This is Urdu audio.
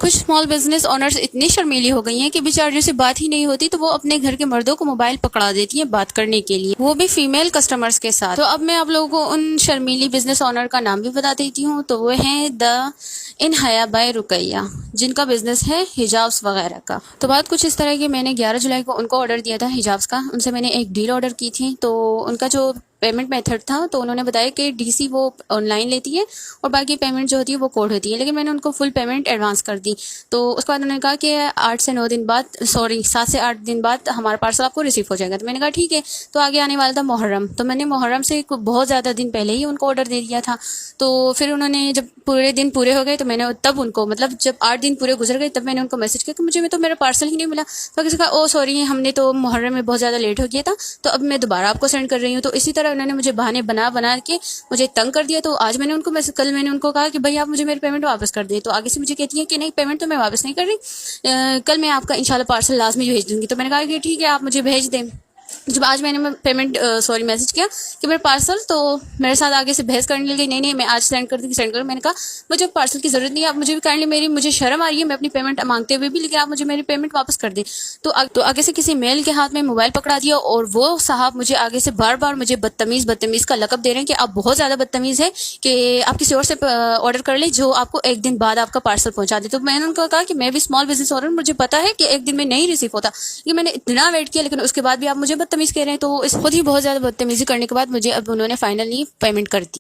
کچھ اسمال بزنس اونرز اتنی شرمیلی ہو گئی ہیں کہ بیچاریوں سے بات ہی نہیں ہوتی تو وہ اپنے گھر کے مردوں کو موبائل پکڑا دیتی ہیں بات کرنے کے لیے، وہ بھی فیمیل کسٹمرز کے ساتھ۔ تو اب میں آپ لوگوں کو ان شرمیلی بزنس اونر کا نام بھی بتا دیتی ہوں، تو وہ ہیں دا ان حیا بائی رقیہ، جن کا بزنس ہے حجابس وغیرہ کا۔ تو بات کچھ اس طرح کی، میں نے 11 جولائی کو ان کو آرڈر دیا تھا حجابس کا، ان سے میں نے ایک ڈیل آرڈر کی تھی، تو ان کا جو پیمنٹ میتھڈ تھا تو انہوں نے بتایا کہ ڈی سی وہ آن لائن لیتی ہے اور باقی پیمنٹ جو ہوتی ہے وہ کوڈ ہوتی ہے، لیکن میں نے ان کو فل پیمنٹ ایڈوانس کر دی۔ تو اس کے بعد انہوں نے کہا کہ 7 سے 8 دن بعد ہمارا پارسل آپ کو ریسیو ہو جائے گا۔ تو میں نے کہا ٹھیک ہے۔ تو آگے آنے والا تھا محرم، تو میں نے محرم سے بہت زیادہ دن پہلے ہی ان کو آرڈر دے دیا تھا۔ تو پھر انہوں نے جب پورے دن پورے ہو گئے تو میں نے تب ان کو جب 8 دن پورے گزر گئے تب میں نے ان کو میسج کیا کہ مجھے تو میرا پارسل ہی نہیں ملا۔ تو کسی کہا او سوری، ہم نے تو محرم میں بہت زیادہ لیٹ ہو گیا تھا، تو اب میں دوبارہ آپ کو سینڈ کر رہی ہوں۔ تو اسی طرح انہوں نے مجھے بہانے بنا کے مجھے تنگ کر دیا۔ تو آج میں نے ان کو کل میں نے ان کو کہا کہ بھائی آپ مجھے میری پیمنٹ واپس کر دیں، تو آگے سے مجھے کہتی ہیں کہ نہیں پیمنٹ تو میں واپس نہیں کر رہی، کل میں آپ کا انشاءاللہ پارسل لازمی بھیج دوں گی۔ تو میں نے کہا کہ ٹھیک ہے آپ مجھے بھیج دیں۔ جب آج میں نے میسج کیا کہ میرا پارسل، تو میرے ساتھ آگے سے بحث کرنے لگی، نہیں میں آج سینڈ کر دوں۔ میں نے کہا مجھے پارسل کی ضرورت نہیں ہے، آپ مجھے بھی کائنڈلی مجھے شرم آ رہی ہے میں اپنی پیمنٹ مانگتے ہوئے بھی، لیکن آپ مجھے میری پیمنٹ واپس کر دیں۔ تو آگے سے کسی میل کے ہاتھ میں موبائل پکڑا دیا، اور وہ صاحب مجھے آگے سے بار بار مجھے بدتمیز کا لقب دے رہے ہیں کہ آپ بہت زیادہ بدتمیز ہیں، کہ آپ کسی اور سے آرڈر کر لیں جو آپ کو ایک دن بعد آپ کا پارسل پہنچا دے۔ تو میں نے ان کو کہا کہ میں بھی اسمال بزنس اونر، مجھے پتا ہے کہ ایک دن میں نہیں ریسیو ہوتا، یہ میں نے اتنا ویٹ کیا، لیکن اس کے بعد بھی آپ مجھے بدتمیز کہہ رہے ہیں۔ تو اس خود ہی بہت زیادہ بدتمیزی کرنے کے بعد مجھے اب انہوں نے فائنلی پیمنٹ کر دی۔